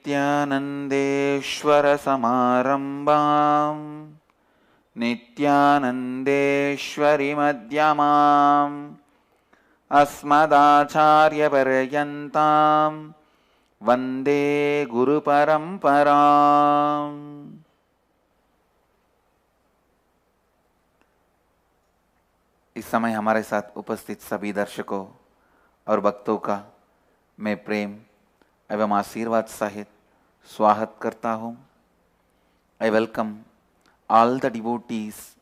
नित्यानन्देश्वर समारम्भां नित्यानन्देश्वरि मध्यमाम् अस्मदाचार्यपर्यन्तां वन्दे गुरुपरम्पराम्। इस समय हमारे साथ उपस्थित सभी दर्शकों और भक्तों का मैं प्रेम एवं आशीर्वाद सहित स्वागत करता हूँ। I welcome all the devotees,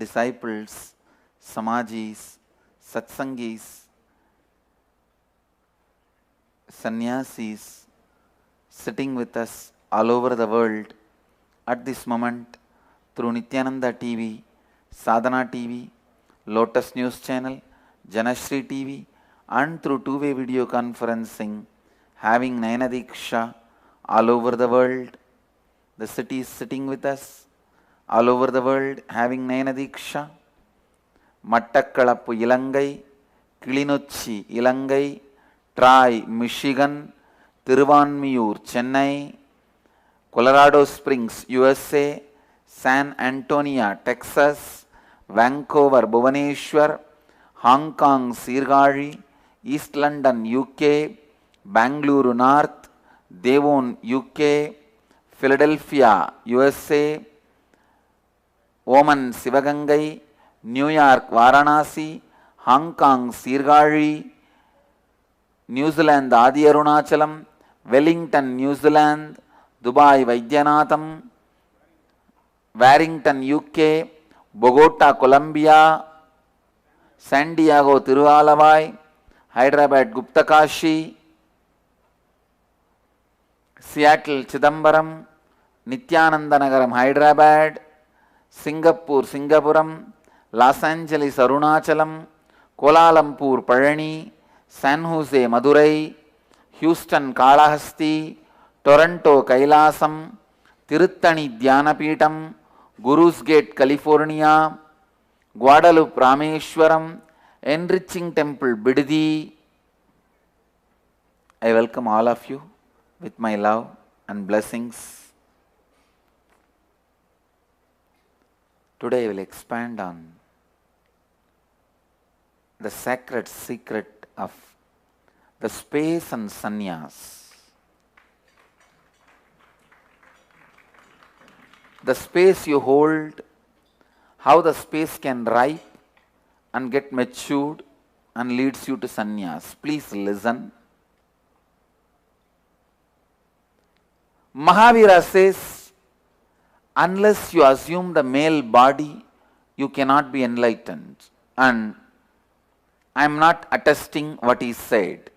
disciples, samajis, satsangis, sannyasis sitting with us all over the world at this moment through Nityananda TV, Sadhana TV, Lotus News Channel, Janashri TV, and through two-way video conferencing, having Nayana Diksha all over the world. The city is sitting with us all over the world, having Nayana Diksha. Mattakkalappu Ilangai, Kilinochi Ilangai, Troy, Michigan, Tiruvanmiyur, Chennai, Colorado Springs, USA, San Antonio, Texas, Vancouver, Bhubaneswar, Hong Kong, Sirgari, East London, UK, Bangalore North, Devon, UK, Philadelphia, USA, Oman, Sivagangai, New York, Varanasi, Hong Kong, Sirgari, New Zealand, Adi Arunachalam, Wellington, New Zealand, Dubai, Vaidyanatham, Warrington, UK, Bogota, Colombia, San Diego, Tiruvalavai, Hyderabad, Guptakashi, Seattle, Chidambaram, Nityanandanagaram, Hyderabad, Singapore, Singapuram, Los Angeles, Arunachalam, Kuala Lumpur, Palani, San Jose, Madurai, Houston, Kalahasti, Toronto, Kailasam, Tiruttani, Dhyanapeetam, Guru's Gate, California, Guadalupe, Rameshwaram, Enriching Temple, Bidadi. I welcome all of you with my love and blessings. Today I will expand on the sacred secret of the space and sannyas. The space you hold, how the space can ripe and get matured and leads you to sannyas. Please listen. Mahavira says, unless you assume the male body, you cannot be enlightened. And I am not attesting what he said.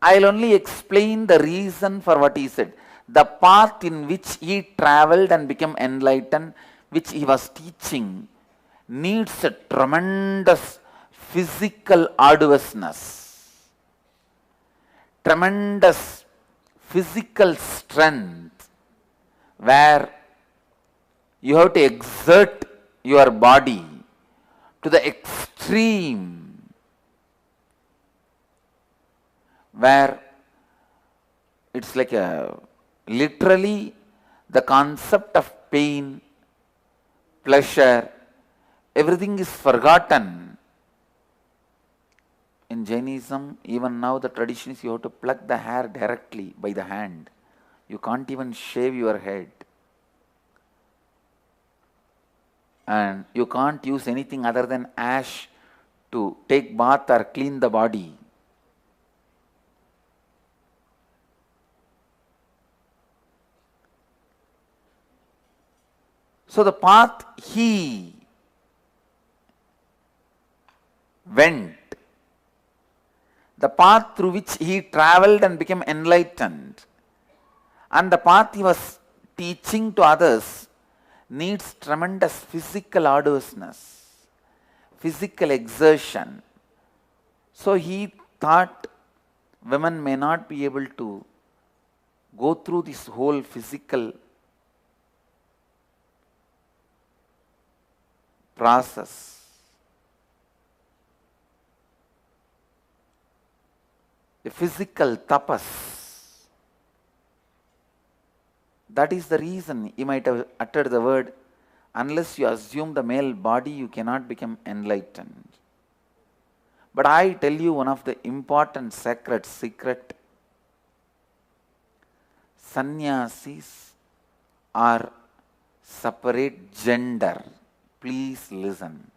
I will only explain the reason for what he said. The path in which he travelled and became enlightened, which he was teaching, needs a tremendous physical arduousness, tremendous physical strength, where you have to exert your body to the extreme, where it's like literally the concept of pain, pleasure, everything is forgotten. In Jainism, even now the tradition is you have to pluck the hair directly by the hand. You can't even shave your head. And you can't use anything other than ash to take bath or clean the body. So the path he went, the path through which he travelled and became enlightened, and the path he was teaching to others needs tremendous physical arduousness, physical exertion. So he thought women may not be able to go through this whole physical process. A physical tapas. That is the reason you might have uttered the word, unless you assume the male body, you cannot become enlightened. But I tell you one of the important sacred secret. Sannyasis are separate gender. Please listen.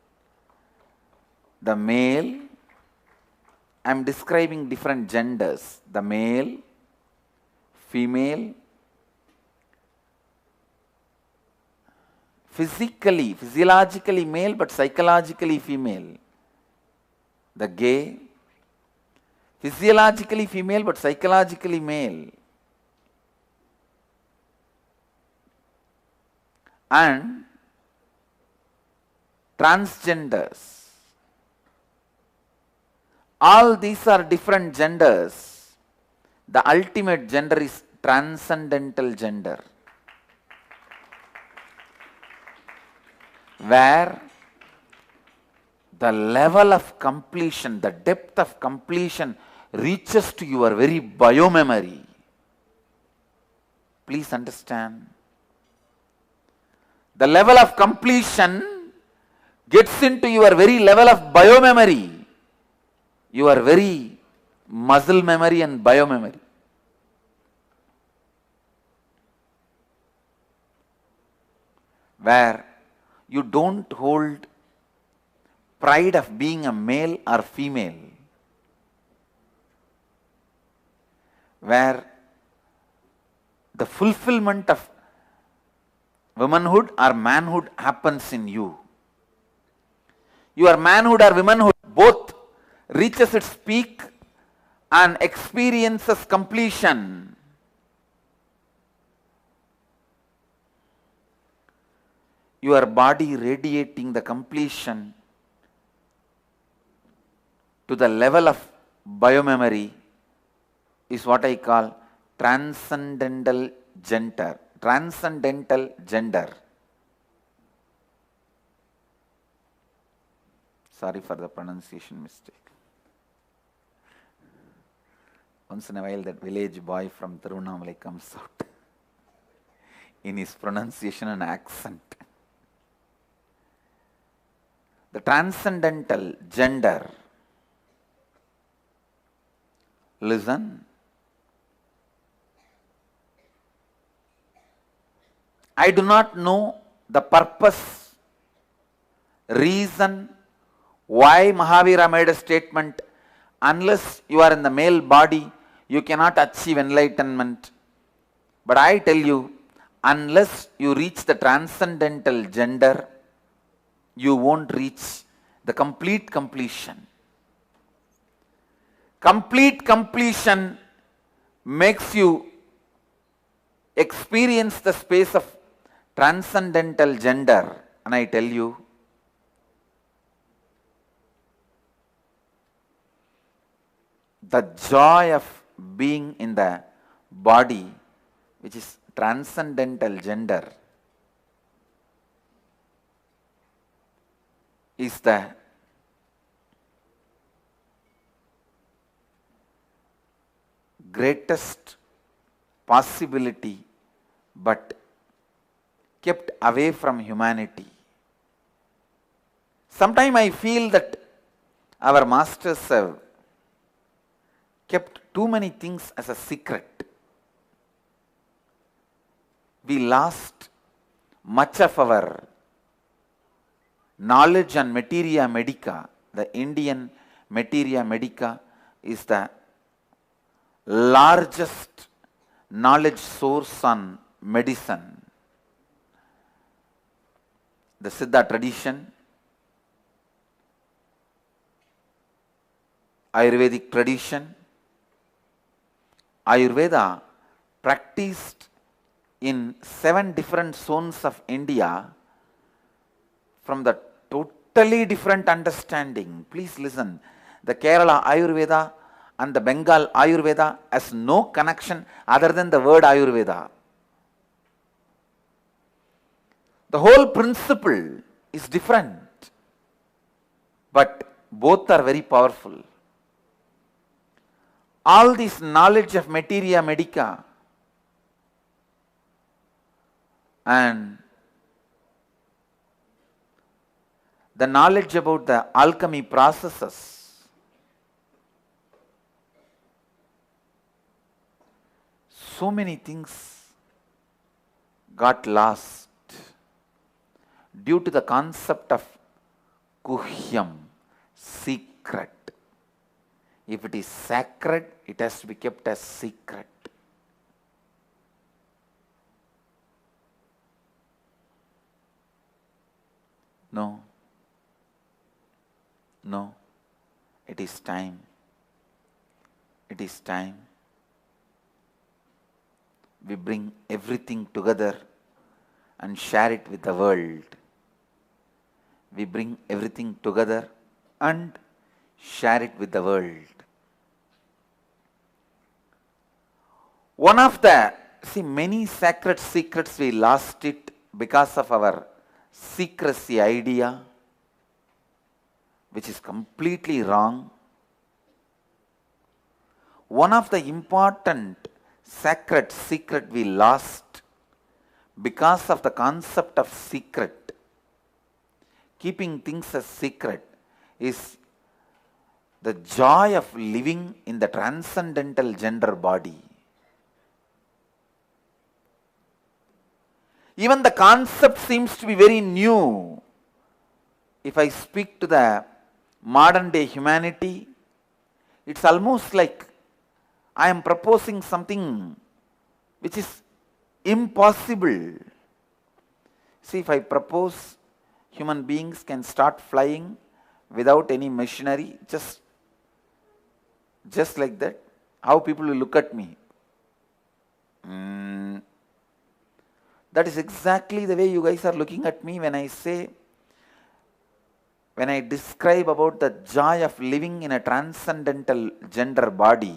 The male, I am describing different genders. The male, female, physiologically male but psychologically female. The gay, physiologically female but psychologically male. And transgenders. All these are different genders. The ultimate gender is transcendental gender, where the level of completion, the depth of completion reaches to your very biomemory. Please understand. The level of completion gets into your very level of biomemory, your very muscle memory and biomemory. Where you don't hold pride of being a male or female, where the fulfillment of womanhood or manhood happens in you. Your manhood or womanhood both reaches its peak and experiences completion. Your body radiating the completion to the level of biomemory is what I call transcendental gender. Transcendental gender. Sorry for the pronunciation mistake. Once in a while that village boy from Tirunnamalai comes out in his pronunciation and accent. The transcendental gender. Listen. I do not know the purpose, reason why Mahavira made a statement, unless you are in the male body, you cannot achieve enlightenment. But I tell you, unless you reach the transcendental gender, you won't reach the complete completion. Complete completion makes you experience the space of transcendental gender. And I tell you, the joy of being in the body, which is transcendental gender, is the greatest possibility, but kept away from humanity. Sometimes I feel that our masters have kept too many things as a secret. We lost much of our knowledge on materia medica. The Indian materia medica is the largest knowledge source on medicine. The Siddha tradition, Ayurvedic tradition. Ayurveda practiced in 7 different zones of India from the totally different understanding. Please listen. The Kerala Ayurveda and the Bengal Ayurveda has no connection other than the word Ayurveda. The whole principle is different, but both are very powerful. All this knowledge of materia medica And the knowledge about the alchemy processes, so many things got lost due to the concept of guhyam, secret. If it is sacred, it has to be kept as secret. No. No. It is time. It is time. We bring everything together and share it with the world. We bring everything together and share it with the world. One of the, many sacred secrets we lost it because of our secrecy idea, which is completely wrong. One of the important sacred secret we lost because of the concept of secret, keeping things as secret, is the joy of living in the transcendental gender body. Even the concept seems to be very new. If I speak to the modern day humanity, it's almost like I am proposing something which is impossible. See, if I propose human beings can start flying without any machinery, just like that, how people will look at me. That is exactly the way you guys are looking at me when I say, when I describe about the joy of living in a transcendental gender body.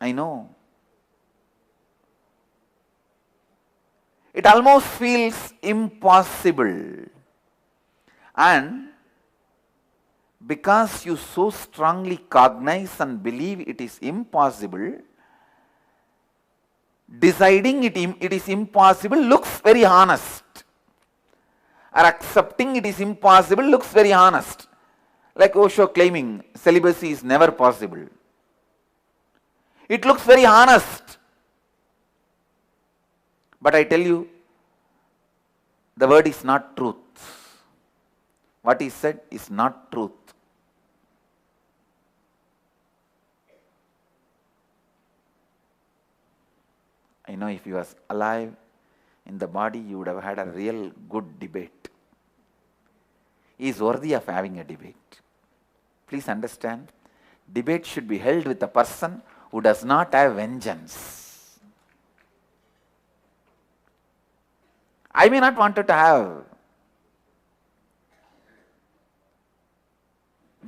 I know. It almost feels impossible. And because you so strongly cognize and believe it is impossible, deciding it is impossible looks very honest. Or accepting it is impossible looks very honest. Like Osho claiming celibacy is never possible. It looks very honest. But I tell you, the word is not truth. What he said is not truth. I know if you was alive in the body, you would have had a real good debate. He is worthy of having a debate. Please understand, debate should be held with a person who does not have vengeance. I may not want to have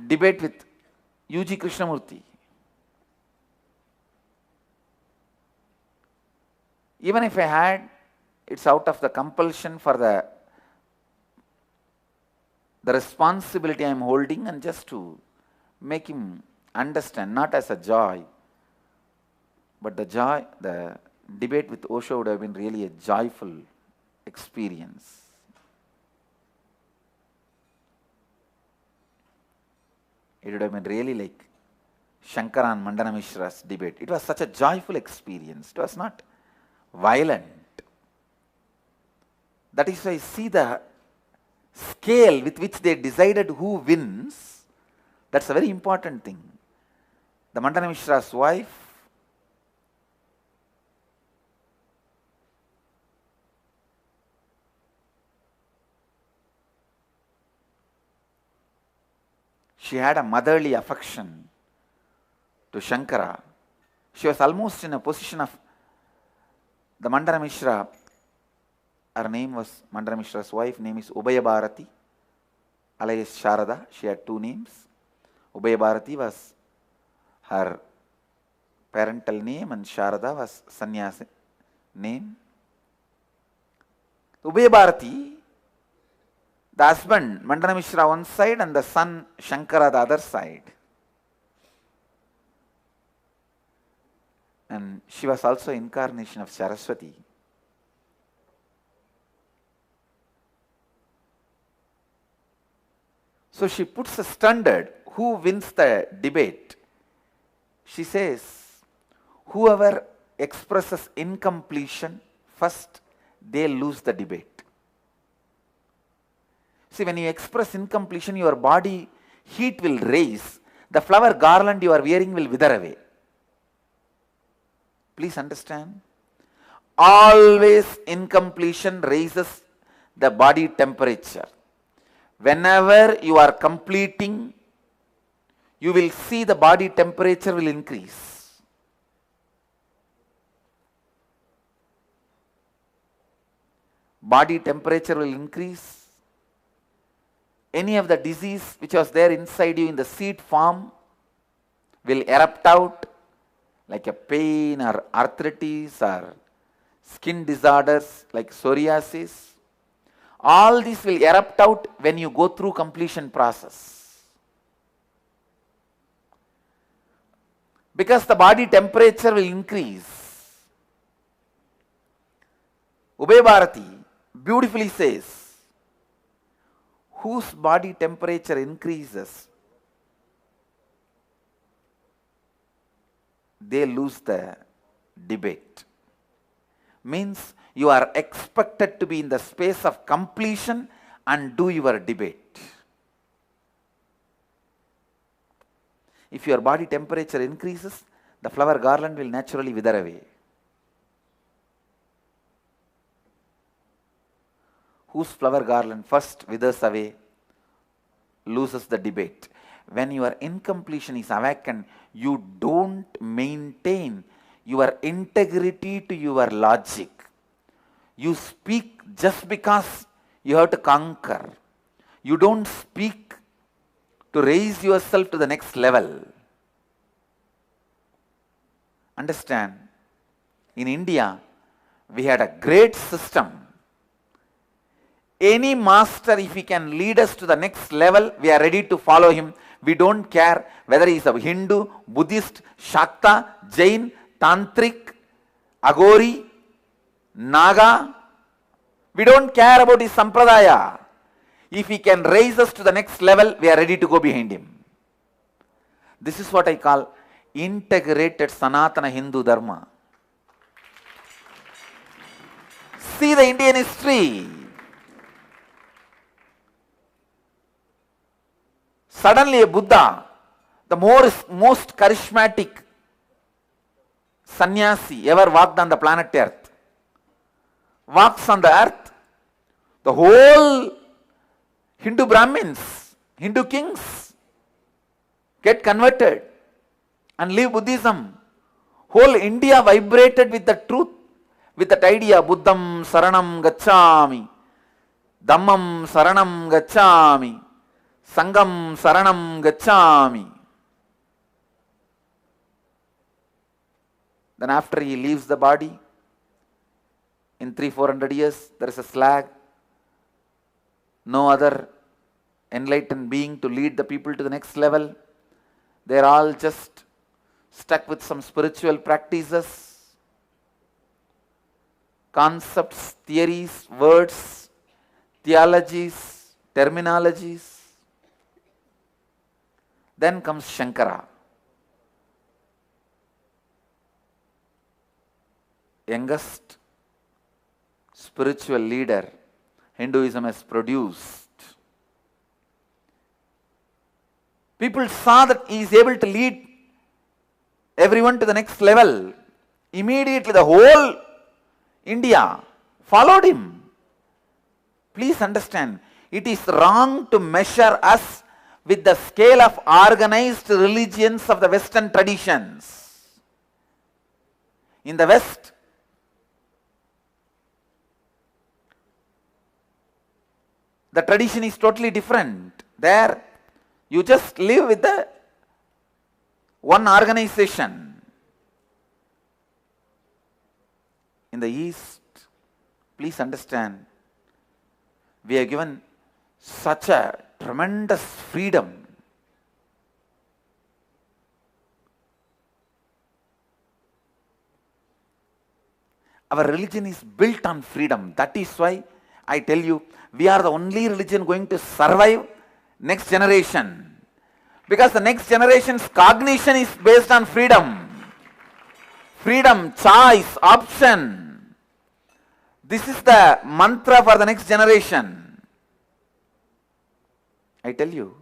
debate with U.G. Krishnamurthy. Even if I had, it's out of the compulsion for the responsibility I am holding, and just to make him understand, not as a joy, but the joy, the debate with Osho would have been really a joyful experience. It would have been really like Shankara and Mandana Mishra's debate. It was such a joyful experience. It was not violent. That is why I see the scale with which they decided who wins. That's a very important thing. The Mandana Mishra's wife, she had a motherly affection to Shankara. She was almost in a position of the Mandana Mishra. Her name was, Mandana Mishra's wife name is Ubaya Bharati, alias Sharada. She had two names. Ubaya Bharati was her parental name and Sharada was sannyasi name. Ubaya Bharati, the husband Mandana Mishra one side and the son Shankara the other side. and she was also incarnation of Saraswati. So she puts a standard. Who wins the debate? She says, whoever expresses incompletion first, they lose the debate. See, when you express incompletion, your body heat will raise. The flower garland you are wearing will wither away. Please understand. Always incompletion raises the body temperature. Whenever you are completing, you will see the body temperature will increase. Body temperature will increase. Any of the disease which was there inside you in the seed form will erupt out, like a pain or arthritis or skin disorders like psoriasis. All this will erupt out when you go through completion process. Because the body temperature will increase. Ubay Bharati beautifully says, whose body temperature increases, they lose the debate. Means you are expected to be in the space of completion and do your debate. If your body temperature increases, the flower garland will naturally wither away. Whose flower garland first withers away loses the debate. When your incompletion is awakened, you don't maintain your integrity to your logic. You speak just because you have to conquer. You don't speak to raise yourself to the next level. Understand? In India, we had a great system. Any master, if he can lead us to the next level, we are ready to follow him. We don't care whether he is a Hindu, Buddhist, Shakta, Jain, Tantric, Agori, Naga. We don't care about his sampradaya. If he can raise us to the next level, we are ready to go behind him. This is what I call integrated Sanatana Hindu Dharma. See the Indian history. Suddenly a Buddha, the most charismatic sannyasi ever walked on the planet Earth, walks on the earth. The whole Hindu Brahmins, Hindu kings get converted and leave Buddhism. Whole India vibrated with the truth, with that idea, Buddham Saranam Gacchami, Dhammam Saranam Gacchami, Sangam Saranam Gacchami. Then after he leaves the body, in 300-400 years, there is a slag. No other enlightened being to lead the people to the next level. They are all just stuck with some spiritual practices, concepts, theories, words, theologies, terminologies. Then comes Shankara, youngest spiritual leader Hinduism has produced. People saw that he is able to lead everyone to the next level. Immediately the whole India followed him. Please understand, it is wrong to measure us with the scale of organized religions of the Western traditions. In the West, the tradition is totally different. There, you just live with the one organization. In the East, please understand, we are given such a tremendous freedom. Our religion is built on freedom. That is why I tell you, we are the only religion going to survive next generation. Because the next generation's cognition is based on freedom. Freedom, choice, option. This is the mantra for the next generation. I tell you,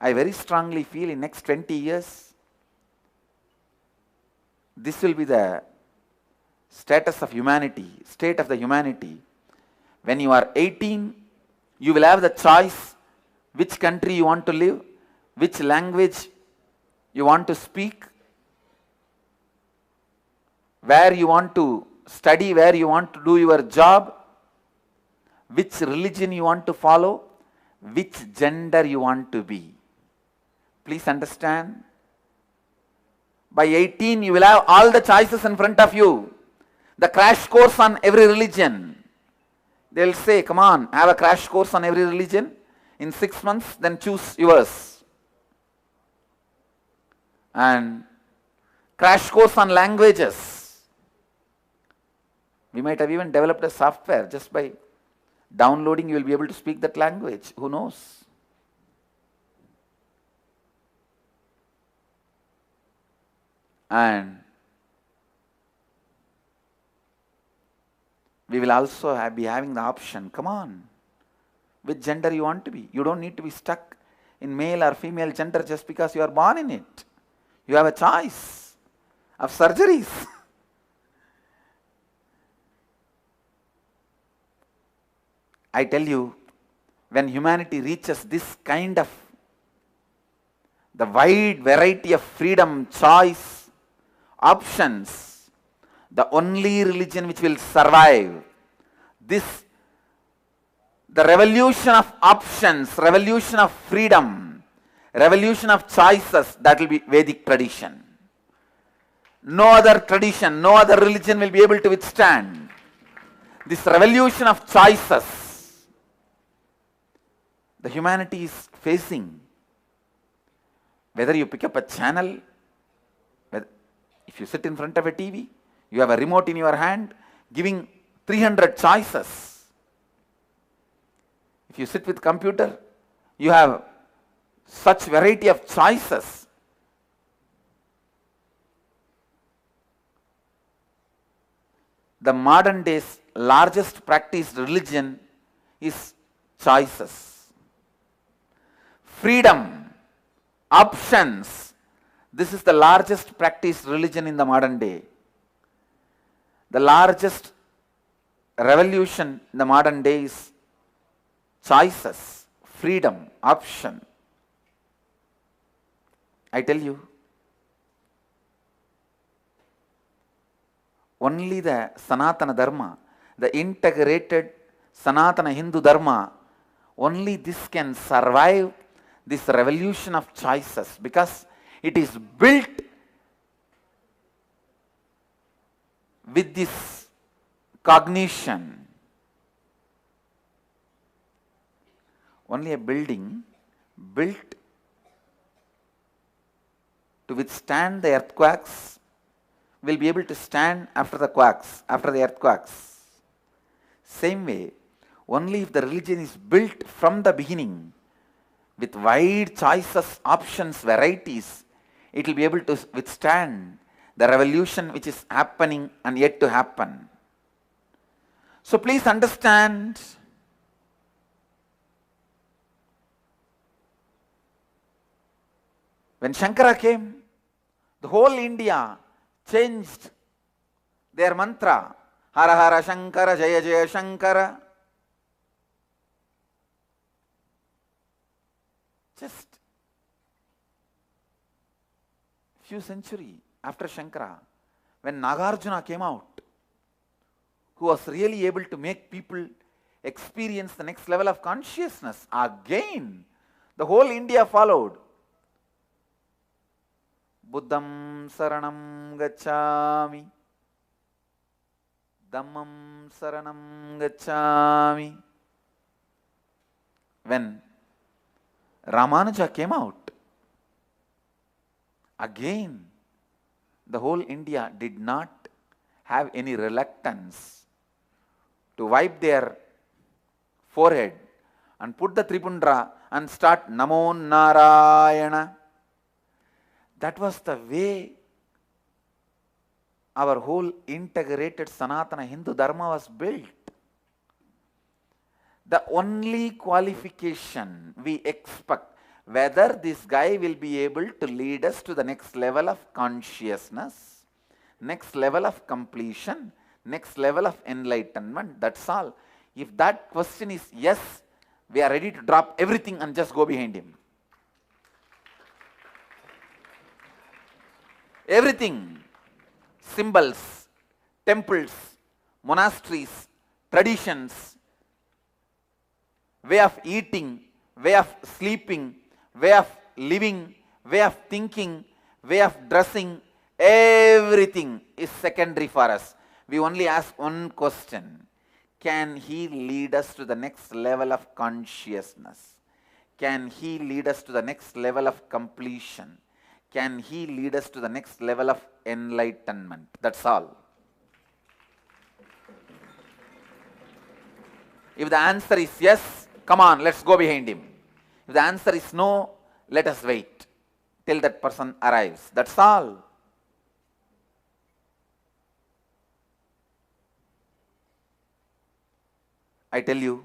I very strongly feel in next 20 years, this will be the status of humanity, state of the humanity. When you are 18, you will have the choice which country you want to live, which language you want to speak, where you want to study, where you want to do your job, which religion you want to follow, which gender you want to be. Please understand. By 18, you will have all the choices in front of you. The crash course on every religion. They will say, come on, have a crash course on every religion. In 6 months, then choose yours. And crash course on languages. We might have even developed a software. Just by downloading, you will be able to speak that language. Who knows? And we will also be having the option, come on, which gender you want to be. You don't need to be stuck in male or female gender just because you are born in it. You have a choice of surgeries. I tell you, when humanity reaches this kind of the wide variety of freedom, choice, options, the only religion which will survive this, the revolution of options, revolution of freedom, revolution of choices, that will be Vedic tradition. No other tradition, no other religion will be able to withstand this revolution of choices the humanity is facing. Whether you pick up a channel, if you sit in front of a TV, you have a remote in your hand giving 300 choices. If you sit with computer, you have such variety of choices. The modern day's largest practiced religion is choices. Freedom, options. This is the largest practiced religion in the modern day. The largest revolution in the modern day is choices, freedom, option. I tell you, only the Sanatana Dharma, the integrated Sanatana Hindu Dharma, only this can survive this revolution of choices, because it is built with this cognition. Only a building built to withstand the earthquakes will be able to stand after the quakes, after the earthquakes. Same way, only if the religion is built from the beginning with wide choices, options, varieties, it will be able to withstand the revolution which is happening and yet to happen. So please understand, when Shankara came, the whole India changed their mantra. Hara Hara Shankara, Jaya Jaya Shankara. Just few centuries after Shankara, when Nagarjuna came out, who was really able to make people experience the next level of consciousness, again the whole India followed. Buddham saranam gacchami, Dhammam saranam gacchami. When Ramanuja came out, again the whole India did not have any reluctance to wipe their forehead and put the Tripundra and start Namo Narayana. That was the way our whole integrated Sanatana Hindu Dharma was built. The only qualification we expect, whether this guy will be able to lead us to the next level of consciousness, next level of completion, next level of enlightenment, that's all. If that question is yes, we are ready to drop everything and just go behind him. Everything, symbols, temples, monasteries, traditions, way of eating, way of sleeping, way of living, way of thinking, way of dressing, everything is secondary for us. We only ask one question: can he lead us to the next level of consciousness? Can he lead us to the next level of completion? Can he lead us to the next level of enlightenment? That's all. If the answer is yes, come on, let's go behind him. If the answer is no, let us wait till that person arrives. That's all. I tell you,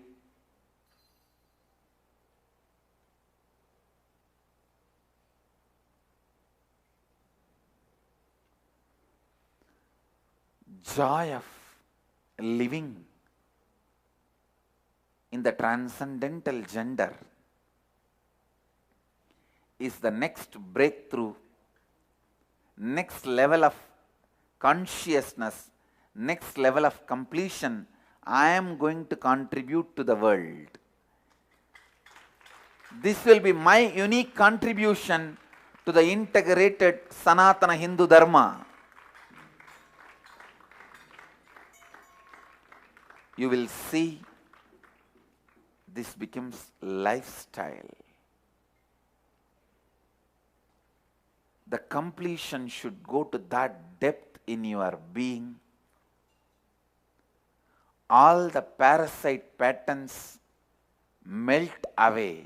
joy of living in the transcendental gender is the next breakthrough, next level of consciousness, next level of completion I am going to contribute to the world. This will be my unique contribution to the integrated Sanatana Hindu Dharma. You will see this becomes lifestyle. The completion should go to that depth in your being. All the parasite patterns melt away.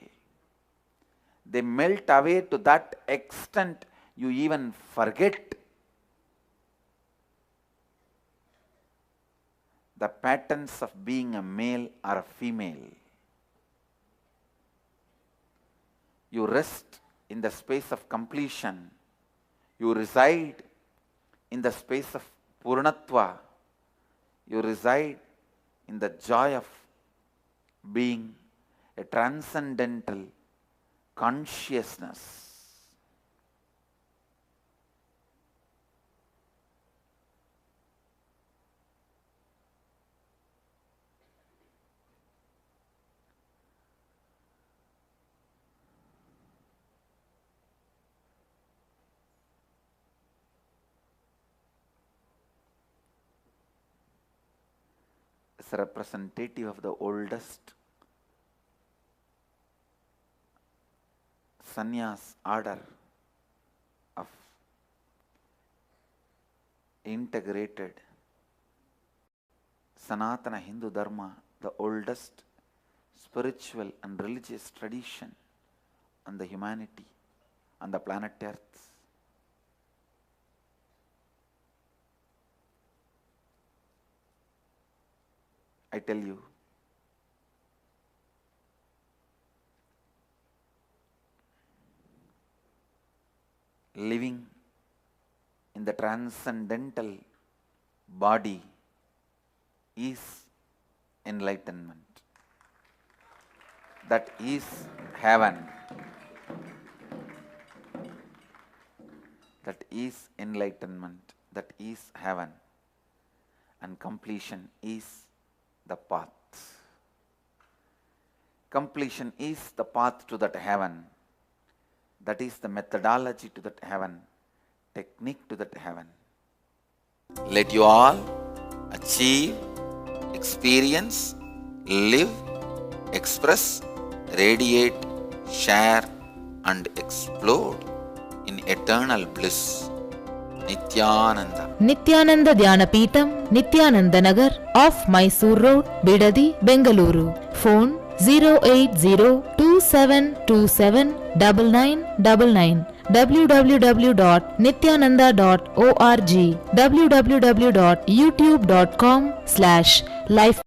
They melt away to that extent you even forget the patterns of being a male or a female. You rest in the space of completion. You reside in the space of Purnatva. You reside in the joy of being a transcendental consciousness. As a representative of the oldest sannyas order of integrated Sanatana Hindu Dharma, the oldest spiritual and religious tradition on the humanity, on the planet Earth. I tell you, living in the transcendental body is enlightenment. That is heaven. That is enlightenment. That is heaven. And completion is the path. Completion is the path to that heaven. That is the methodology to that heaven, technique to that heaven. Let you all achieve, experience, live, express, radiate, share and explode in eternal bliss. Nityanand. Nityananda Dhyanapitham, Nityananda Nagar, off Mysore Road, Bidadi, Bengaluru. Phone 08027279999. www.nityananda.org. www.youtube.com/life